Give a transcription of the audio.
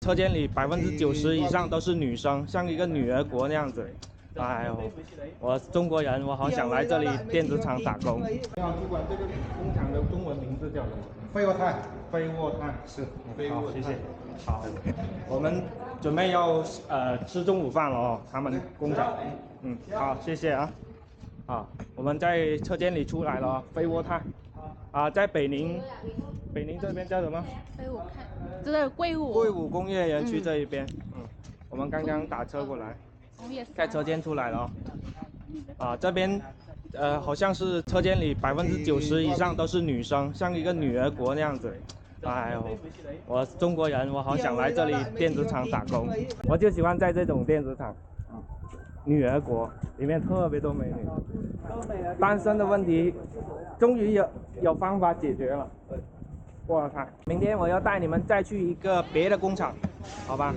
车间里90%以上都是女生，像一个女儿国那样子。哎呦，我是中国人，我好想来这里电子厂打工。要主管，这个工厂的中文名字叫什么？飞沃炭。飞沃炭是。好，谢谢。好，我们准备要吃中午饭了哦，他们工厂。好，谢谢啊。好，我们在车间里出来了哦，飞沃炭。在北宁这边叫什么？飞武看，这是贵武工业园区这一边。我们刚刚打车过来，在车间出来了哦。这边好像是车间里90%以上都是女生，像一个女儿国那样子。哎呦，我是中国人，我好想来这里电子厂打工。我就喜欢在这种电子厂，女儿国里面特别多美女。单身的问题终于有方法解决了。我看明天我要带你们再去一个别的工厂，好吧？